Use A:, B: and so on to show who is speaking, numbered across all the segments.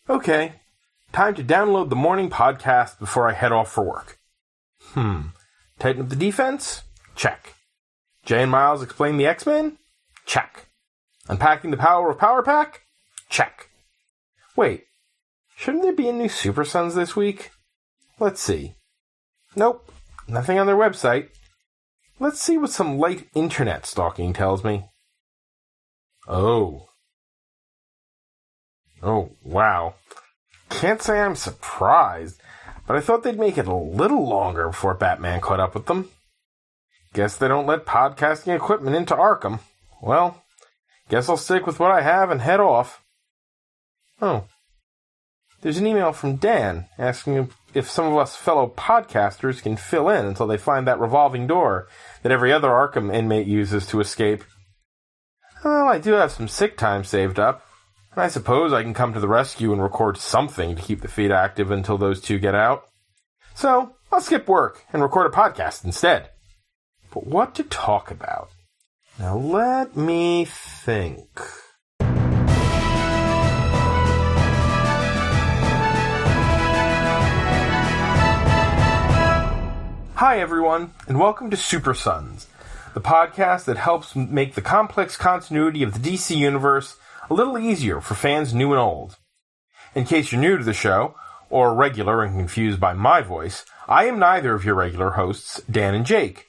A: Okay, time to download the morning podcast before I head off for work. Tighten up the defense? Check. Jay and Miles explain the X-Men? Check. Unpacking the power of Power Pack? Check. Wait, shouldn't there be a new Supersons this week? Let's see. Nope, nothing on their website. Let's see what some light internet stalking tells me. Oh, wow. Can't say I'm surprised, but I thought they'd make it a little longer before Batman caught up with them. Guess they don't let podcasting equipment into Arkham. Well, guess I'll stick with what I have and head off. Oh, there's an email from Dan asking if some of us fellow podcasters can fill in until they find that revolving door that every other Arkham inmate uses to escape. Well, I do have some sick time saved up, and I suppose I can come to the rescue and record something to keep the feed active until those two get out. So, I'll skip work and record a podcast instead. But what to talk about? Now let me think. Hi everyone, and welcome to Supersons, the podcast that helps make the complex continuity of the DC Universe a little easier for fans new and old. In case you're new to the show, or regular and confused by my voice, I am neither of your regular hosts, Dan and Jake.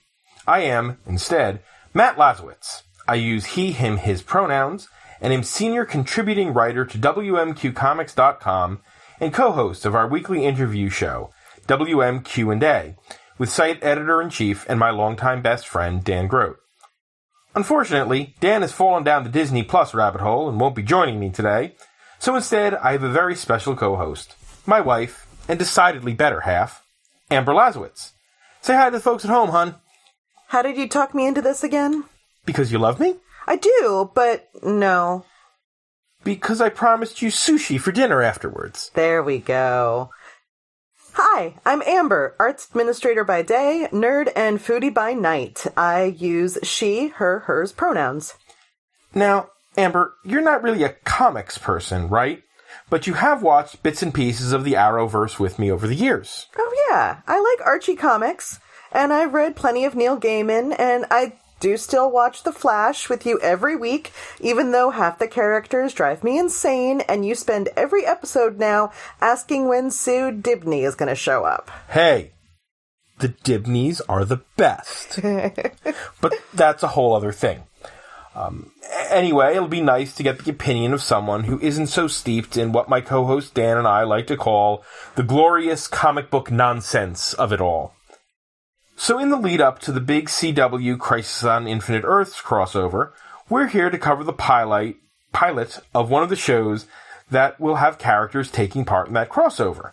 A: I am, instead, Matt Lazowitz. I use he, him, his pronouns, and am senior contributing writer to WMQcomics.com and co-host of our weekly interview show, WMQ&A, with site editor-in-chief and my longtime best friend, Dan Grote. Unfortunately, Dan has fallen down the Disney Plus rabbit hole and won't be joining me today, so instead I have a very special co-host, my wife, and decidedly better half, Amber Lazowitz. Say hi to the folks at home, hon.
B: How did you talk me into this again?
A: Because you love me?
B: I do, but no.
A: Because I promised you sushi for dinner afterwards.
B: There we go. Hi, I'm Amber, arts administrator by day, nerd and foodie by night. I use she, her, hers pronouns.
A: Now, Amber, you're not really a comics person, right? But you have watched bits and pieces of the Arrowverse with me over the years.
B: Oh yeah, I like Archie comics, and I've read plenty of Neil Gaiman, and I do still watch The Flash with you every week, even though half the characters drive me insane, and you spend every episode now asking when Sue Dibney is going to show up.
A: Hey, the Dibneys are the best. But that's a whole other thing. Anyway, it'll be nice to get the opinion of someone who isn't so steeped in what my co-host Dan and I like to call the glorious comic book nonsense of it all. So in the lead-up to the big CW Crisis on Infinite Earths crossover, we're here to cover the pilot of one of the shows that will have characters taking part in that crossover.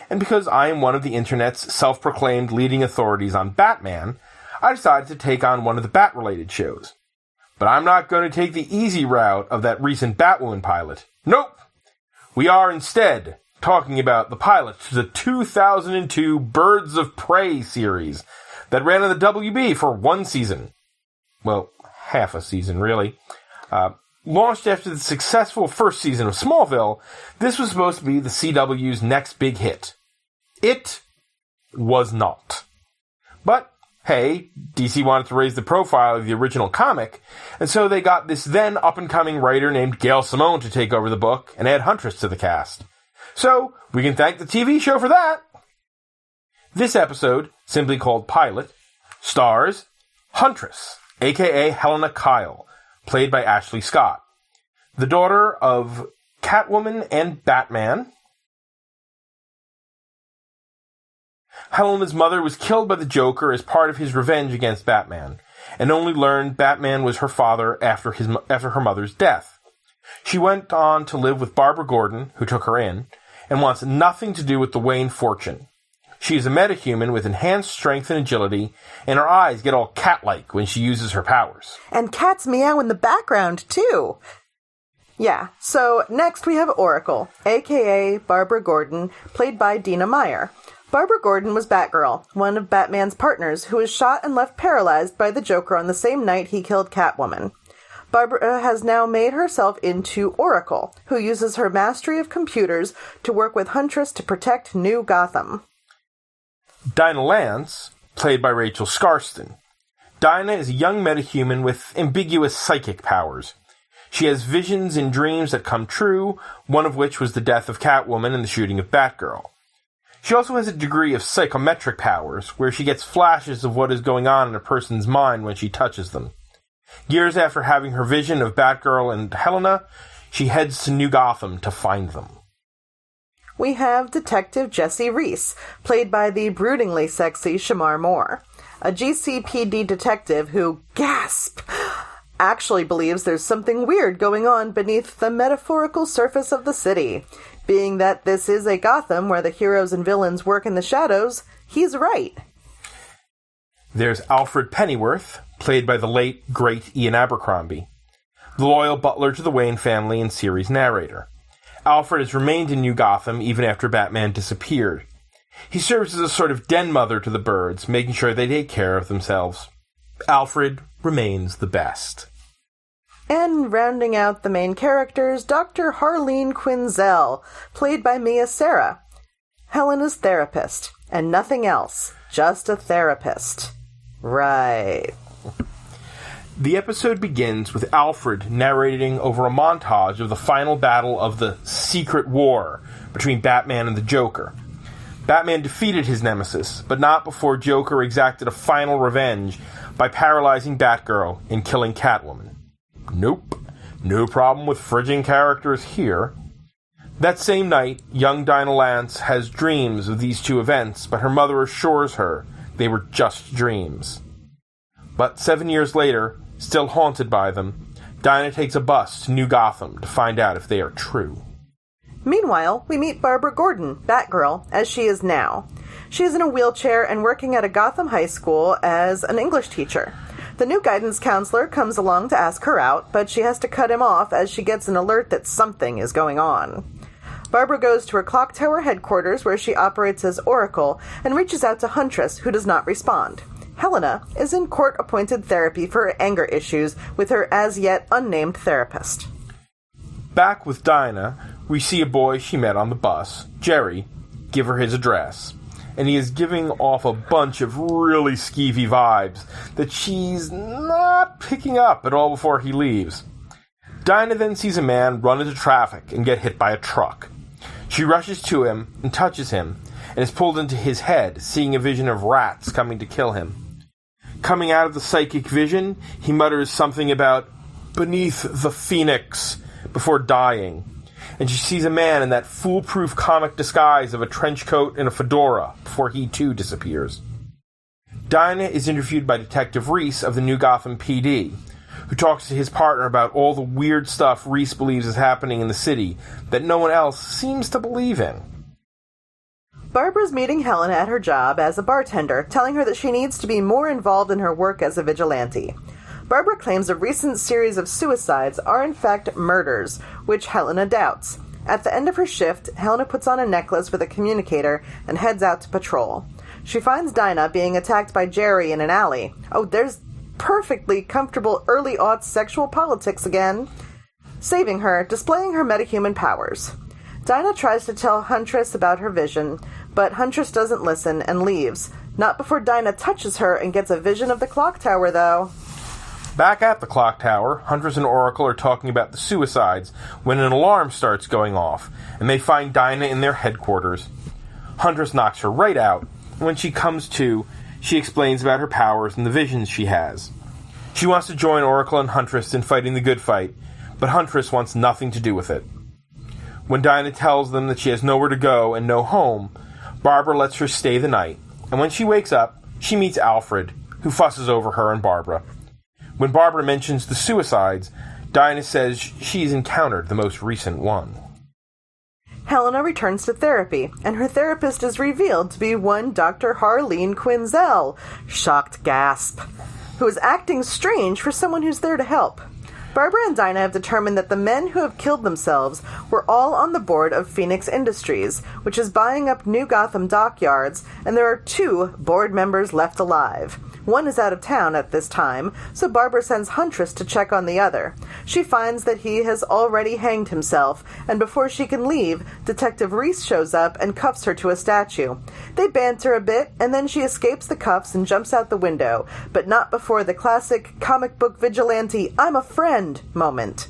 A: And because I am one of the internet's self-proclaimed leading authorities on Batman, I decided to take on one of the Bat-related shows. But I'm not going to take the easy route of that recent Batwoman pilot. Nope! We are instead talking about the pilot to the 2002 Birds of Prey series that ran on the WB for one season. Well, half a season, really. Launched after the successful first season of Smallville, this was supposed to be the CW's next big hit. It was not. But, hey, DC wanted to raise the profile of the original comic, and so they got this then up-and-coming writer named Gail Simone to take over the book and add Huntress to the cast. So, we can thank the TV show for that. This episode, simply called Pilot, stars Huntress, a.k.a. Helena Kyle, played by Ashley Scott, the daughter of Catwoman and Batman. Helena's mother was killed by the Joker as part of his revenge against Batman, and only learned Batman was her father after her mother's death. She went on to live with Barbara Gordon, who took her in, and wants nothing to do with the Wayne fortune. She is a metahuman with enhanced strength and agility, and her eyes get all cat-like when she uses her powers.
B: And cats meow in the background, too. Yeah, so next we have Oracle, a.k.a. Barbara Gordon, played by Dina Meyer. Barbara Gordon was Batgirl, one of Batman's partners, who was shot and left paralyzed by the Joker on the same night he killed Catwoman. Barbara has now made herself into Oracle, who uses her mastery of computers to work with Huntress to protect New Gotham.
A: Dinah Lance, played by Rachel Scarston. Dinah is a young metahuman with ambiguous psychic powers. She has visions and dreams that come true, one of which was the death of Catwoman and the shooting of Batgirl. She also has a degree of psychometric powers, where she gets flashes of what is going on in a person's mind when she touches them. Years after having her vision of Batgirl and Helena, she heads to New Gotham to find them.
B: We have Detective Jesse Reese, played by the broodingly sexy Shamar Moore, a GCPD detective who, gasp, actually believes there's something weird going on beneath the metaphorical surface of the city. Being that this is a Gotham where the heroes and villains work in the shadows, he's right.
A: There's Alfred Pennyworth, played by the late, great Ian Abercrombie, the loyal butler to the Wayne family and series narrator. Alfred has remained in New Gotham even after Batman disappeared. He serves as a sort of den mother to the birds, making sure they take care of themselves. Alfred remains the best.
B: And rounding out the main characters, Dr. Harleen Quinzel, played by Mia Sara, Helena's therapist, and nothing else, just a therapist. Right.
A: The episode begins with Alfred narrating over a montage of the final battle of the Secret War between Batman and the Joker. Batman defeated his nemesis, but not before Joker exacted a final revenge by paralyzing Batgirl and killing Catwoman. Nope. No problem with fridging characters here. That same night, young Dinah Lance has dreams of these two events, but her mother assures her they were just dreams. But 7 years later, still haunted by them, Dinah takes a bus to New Gotham to find out if they are true.
B: Meanwhile, we meet Barbara Gordon, Batgirl, as she is now. She is in a wheelchair and working at a Gotham high school as an English teacher. The new guidance counselor comes along to ask her out, but she has to cut him off as she gets an alert that something is going on. Barbara goes to her clock tower headquarters where she operates as Oracle and reaches out to Huntress, who does not respond. Helena is in court-appointed therapy for her anger issues with her as-yet unnamed therapist.
A: Back with Dinah, we see a boy she met on the bus, Jerry, give her his address. And he is giving off a bunch of really skeevy vibes that she's not picking up at all before he leaves. Dinah then sees a man run into traffic and get hit by a truck. She rushes to him and touches him, and is pulled into his head, seeing a vision of rats coming to kill him. Coming out of the psychic vision, he mutters something about beneath the phoenix before dying. And she sees a man in that foolproof comic disguise of a trench coat and a fedora before he too disappears. Dinah is interviewed by Detective Reese of the New Gotham PD, who talks to his partner about all the weird stuff Reese believes is happening in the city that no one else seems to believe in.
B: Barbara's meeting Helena at her job as a bartender, telling her that she needs to be more involved in her work as a vigilante. Barbara claims a recent series of suicides are in fact murders, which Helena doubts. At the end of her shift, Helena puts on a necklace with a communicator and heads out to patrol. She finds Dinah being attacked by Jerry in an alley. Oh, there's perfectly comfortable early-aughts sexual politics again. Saving her, displaying her metahuman powers. Dinah tries to tell Huntress about her vision, but Huntress doesn't listen and leaves. Not before Dinah touches her and gets a vision of the clock tower, though.
A: Back at the clock tower, Huntress and Oracle are talking about the suicides when an alarm starts going off, and they find Dinah in their headquarters. Huntress knocks her right out, and when she comes to, she explains about her powers and the visions she has. She wants to join Oracle and Huntress in fighting the good fight, but Huntress wants nothing to do with it. When Dinah tells them that she has nowhere to go and no home, Barbara lets her stay the night, and when she wakes up, she meets Alfred, who fusses over her and Barbara. When Barbara mentions the suicides, Dinah says she's encountered the most recent one.
B: Helena returns to therapy, and her therapist is revealed to be one Dr. Harleen Quinzel, shocked gasp, who is acting strange for someone who's there to help. Barbara and Dinah have determined that the men who have killed themselves were all on the board of Phoenix Industries, which is buying up New Gotham dockyards, and there are 2 board members left alive. One is out of town at this time, so Barbara sends Huntress to check on the other. She finds that he has already hanged himself, and before she can leave, Detective Reese shows up and cuffs her to a statue. They banter a bit, and then she escapes the cuffs and jumps out the window, but not before the classic comic book vigilante "I'm a friend" moment.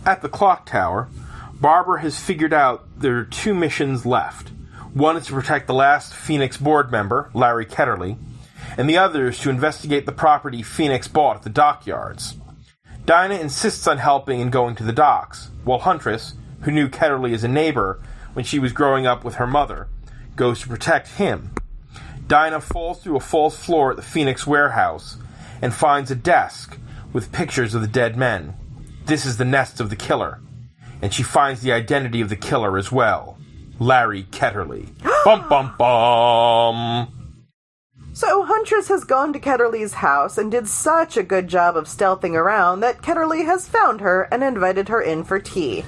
A: At the clock tower, Barbara has figured out there are 2 missions left. One is to protect the last Phoenix board member, Larry Ketterly, and the other is to investigate the property Phoenix bought at the dockyards. Dinah insists on helping and going to the docks, while Huntress, who knew Ketterly as a neighbor when she was growing up with her mother, goes to protect him. Dinah falls through a false floor at the Phoenix warehouse and finds a desk with pictures of the dead men. This is the nest of the killer, and she finds the identity of the killer as well. Larry Ketterly. Bum bum bum!
B: So Huntress has gone to Ketterly's house and did such a good job of stealthing around that Ketterly has found her and invited her in for tea.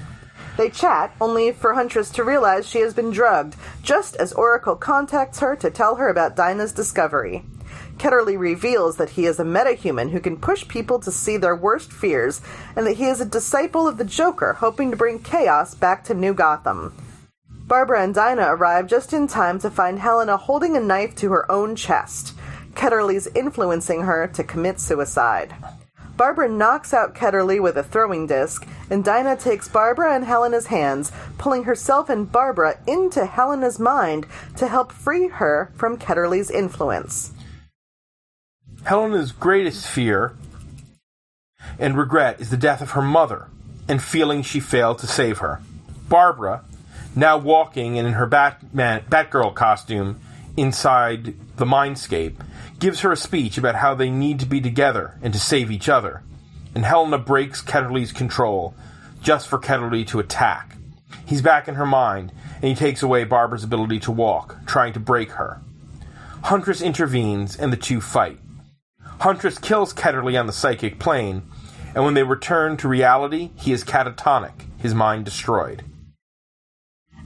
B: They chat, only for Huntress to realize she has been drugged, just as Oracle contacts her to tell her about Dinah's discovery. Ketterly reveals that he is a metahuman who can push people to see their worst fears, and that he is a disciple of the Joker, hoping to bring chaos back to New Gotham. Barbara and Dinah arrive just in time to find Helena holding a knife to her own chest. Ketterly's influencing her to commit suicide. Barbara knocks out Ketterly with a throwing disc, and Dinah takes Barbara and Helena's hands, pulling herself and Barbara into Helena's mind to help free her from Ketterly's influence.
A: Helena's greatest fear and regret is the death of her mother, and feeling she failed to save her. Barbara, now walking in her Batgirl costume inside the Mindscape, gives her a speech about how they need to be together and to save each other. And Helena breaks Ketterly's control, just for Ketterly to attack. He's back in her mind, and he takes away Barbara's ability to walk, trying to break her. Huntress intervenes, and the 2 fight. Huntress kills Ketterly on the psychic plane, and when they return to reality, he is catatonic, his mind destroyed.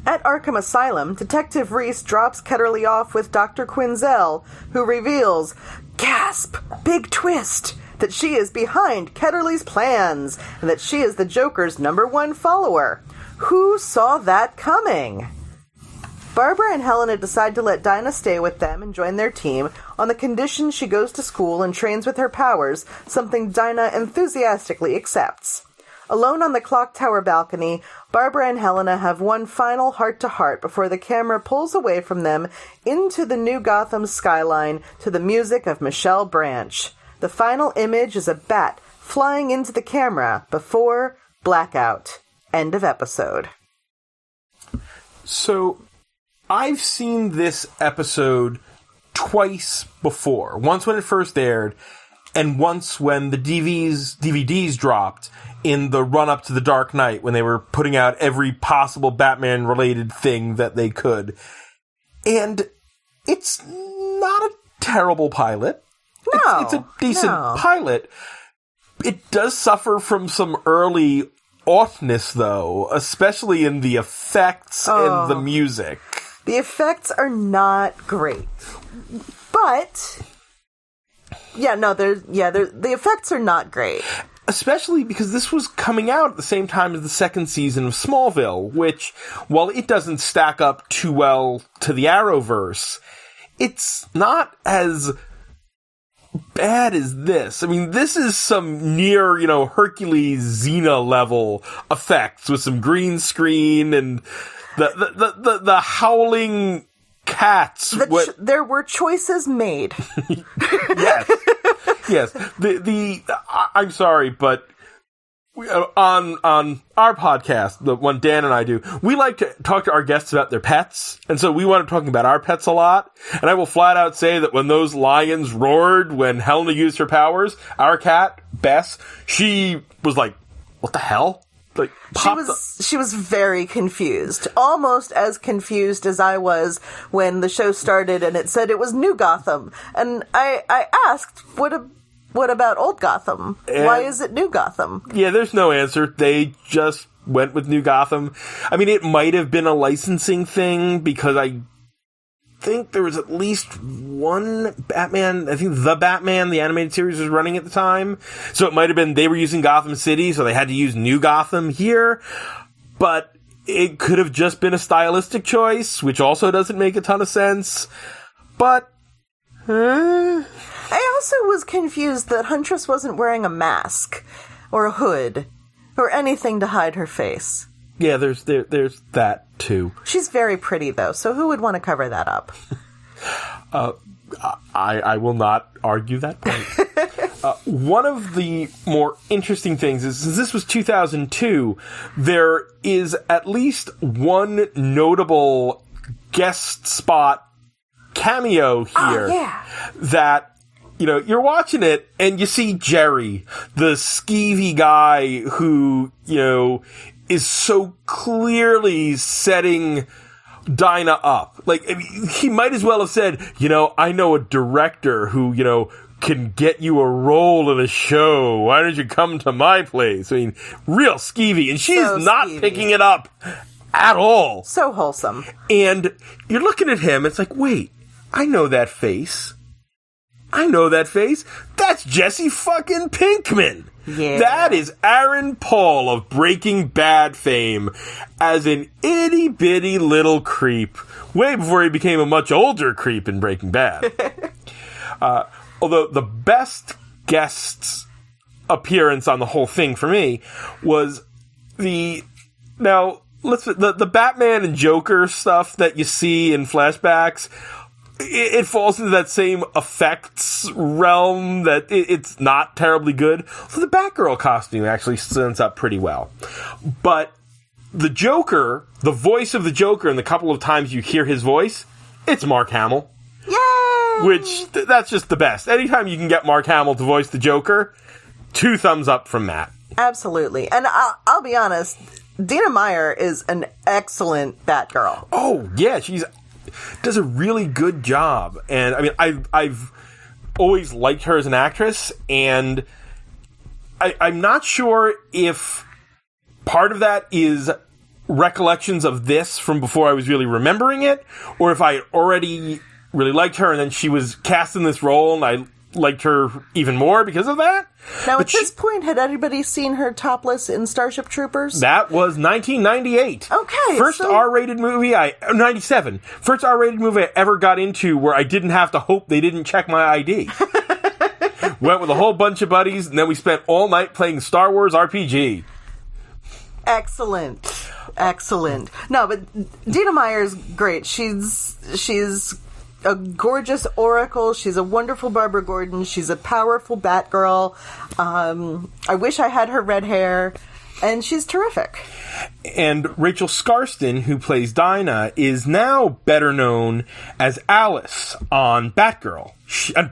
B: At Arkham Asylum, Detective Reese drops Ketterly off with Dr. Quinzel, who reveals, gasp, big twist, that she is behind Ketterly's plans, and that she is the Joker's #1 follower. Who saw that coming? Barbara and Helena decide to let Dinah stay with them and join their team on the condition she goes to school and trains with her powers, something Dinah enthusiastically accepts. Alone on the clock tower balcony, Barbara and Helena have one final heart-to-heart before the camera pulls away from them into the New Gotham skyline to the music of Michelle Branch. The final image is a bat flying into the camera before blackout. End of episode.
A: So, I've seen this episode twice before. Once when it first aired, and once when the DVDs dropped in the run-up to The Dark Knight, when they were putting out every possible Batman-related thing that they could. And it's not a terrible pilot.
B: No,
A: it's a decent pilot. It does suffer from some early oughtness, though, especially in the effects and the music.
B: The effects are not great. But the effects are not great.
A: Especially because this was coming out at the same time as the second season of Smallville, which, while it doesn't stack up too well to the Arrowverse, it's not as bad as this. I mean, this is some near, Hercules Xena level effects with some green screen and the howling cats.
B: There were choices made.
A: Yes. I'm sorry, but on our podcast, the one Dan and I do, we like to talk to our guests about their pets, and so we wound up talking about our pets a lot. And I will flat out say that when those lions roared when Helena used her powers, our cat Bess, she was like, "What the hell?" Like,
B: she was very confused, almost as confused as I was when the show started and it said it was New Gotham, and I asked, what about old Gotham? Why is it New Gotham?
A: Yeah, there's no answer. They just went with New Gotham. I mean, it might have been a licensing thing, because I think there was at least one Batman. I think the Batman, the animated series, was running at the time. So it might have been they were using Gotham City, so they had to use New Gotham here. But it could have just been a stylistic choice, which also doesn't make a ton of sense. But
B: I also was confused that Huntress wasn't wearing a mask or a hood or anything to hide her face.
A: Yeah, there's that too.
B: She's very pretty, though, so who would want to cover that up?
A: I will not argue that point. One of the more interesting things is, since this was 2002, there is at least one notable guest spot cameo here that, you're watching it and you see Jerry, the skeevy guy who, is so clearly setting Dinah up. Like, I mean, he might as well have said, I know a director who, can get you a role in a show. Why don't you come to my place? I mean, real skeevy. And she's so not skeevy. Picking it up at all.
B: So wholesome.
A: And you're looking at him, it's like, wait, I know that face. That's Jesse fucking Pinkman.
B: Yeah.
A: That is Aaron Paul of Breaking Bad fame as an itty-bitty little creep, way before he became a much older creep in Breaking Bad. Although the best guest appearance on the whole thing for me was the Batman and Joker stuff that you see in flashbacks. It falls into that same effects realm that it's not terribly good. So the Batgirl costume actually stands up pretty well. But the Joker, the voice of the Joker, and the couple of times you hear his voice, it's Mark Hamill.
B: Yay!
A: Which, that's just the best. Anytime you can get Mark Hamill to voice the Joker, 2 thumbs up from Matt.
B: Absolutely. And I'll be honest, Dina Meyer is an excellent Batgirl.
A: Oh, yeah, she does a really good job. And I mean, I've always liked her as an actress, and I'm not sure if part of that is recollections of this from before I was really remembering it, or if I already really liked her and then she was cast in this role and I liked her even more because of that.
B: Now, at this point, had anybody seen her topless in Starship Troopers?
A: That was 1998.
B: Okay.
A: First R-rated movie 97. First R-rated movie I ever got into where I didn't have to hope they didn't check my ID. Went with a whole bunch of buddies, and then we spent all night playing Star Wars RPG.
B: Excellent. No, but Dina Meyer's great. She's a gorgeous Oracle. She's a wonderful Barbara Gordon. She's a powerful Batgirl. I wish I had her red hair. And she's terrific.
A: And Rachel Skarsten, who plays Dinah, is now better known as Alice on Batgirl. On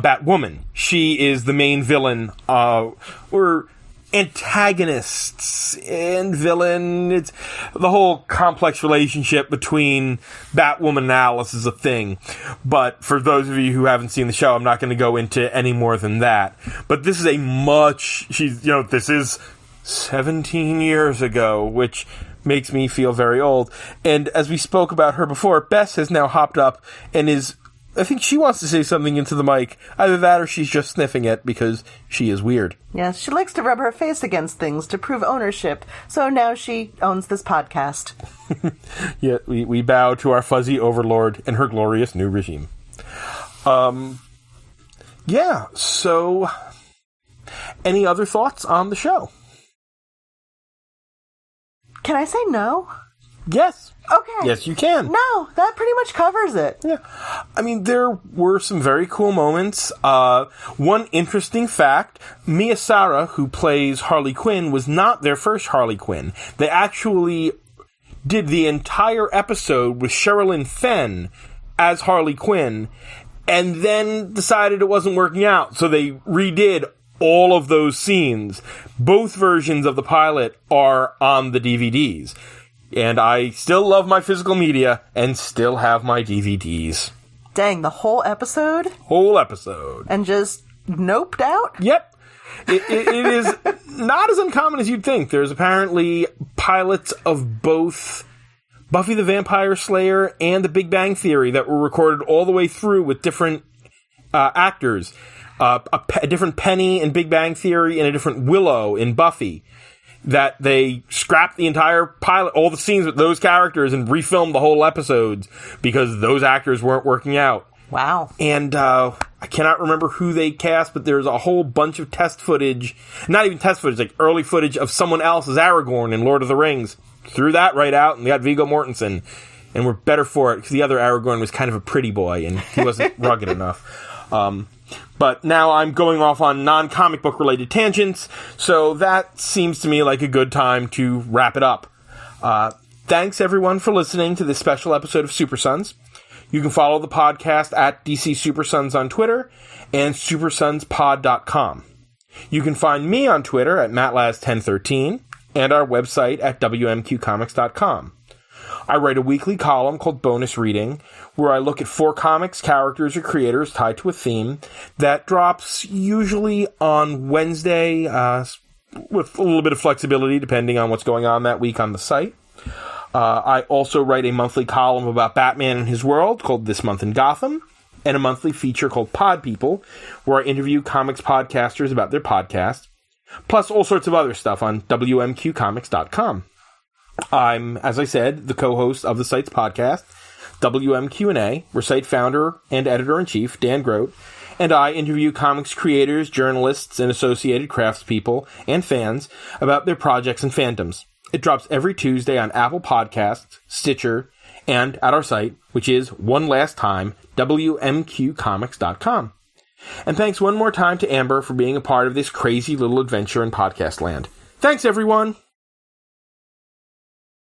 A: Batwoman. She is the main villain, or antagonists and villain. It's the whole complex relationship between Batwoman and Alice is a thing. But for those of you who haven't seen the show, I'm not going to go into any more than that. But this is this is 17 years ago, which makes me feel very old. And as we spoke about her before, Bess has now hopped up and I think she wants to say something into the mic. Either that or she's just sniffing it because she is weird.
B: Yes, she likes to rub her face against things to prove ownership. So now she owns this podcast.
A: Yeah, we bow to our fuzzy overlord and her glorious new regime. Yeah, so any other thoughts on the show?
B: Can I say no?
A: Yes.
B: Okay.
A: Yes, you can.
B: No, that pretty much covers it.
A: Yeah. I mean, there were some very cool moments. One interesting fact, Mia Sara, who plays Harley Quinn, was not their first Harley Quinn. They actually did the entire episode with Sherilyn Fenn as Harley Quinn, and then decided it wasn't working out, so they redid all of those scenes. Both versions of the pilot are on the DVDs. And I still love my physical media and still have my DVDs.
B: Dang, the whole episode?
A: Whole episode.
B: And just noped out?
A: Yep. It is not as uncommon as you'd think. There's apparently pilots of both Buffy the Vampire Slayer and The Big Bang Theory that were recorded all the way through with different actors. A different Penny in Big Bang Theory and a different Willow in Buffy. That they scrapped the entire pilot, all the scenes with those characters, and refilmed the whole episodes because those actors weren't working out.
B: Wow.
A: And I cannot remember who they cast, but there's a whole bunch of test footage, not even test footage, like early footage of someone else as Aragorn in Lord of the Rings. Threw that right out, and they got Viggo Mortensen. And we're better for it, because the other Aragorn was kind of a pretty boy, and he wasn't rugged enough. But now I'm going off on non-comic book related tangents, so that seems to me like a good time to wrap it up. Thanks everyone for listening to this special episode of Supersons. You can follow the podcast at DC Supersons on Twitter and supersonspod.com. You can find me on Twitter at MattLaz1013 and our website at WMQcomics.com. I write a weekly column called Bonus Reading, where I look at 4 comics, characters, or creators tied to a theme that drops usually on Wednesday, with a little bit of flexibility depending on what's going on that week on the site. I also write a monthly column about Batman and his world called This Month in Gotham, and a monthly feature called Pod People, where I interview comics podcasters about their podcasts, plus all sorts of other stuff on WMQcomics.com. I'm, as I said, the co-host of the site's podcast, WMQ&A, where site founder and editor-in-chief, Dan Grote, and I interview comics creators, journalists, and associated craftspeople and fans about their projects and fandoms. It drops every Tuesday on Apple Podcasts, Stitcher, and at our site, which is, one last time, WMQcomics.com. And thanks one more time to Amber for being a part of this crazy little adventure in podcast land. Thanks, everyone!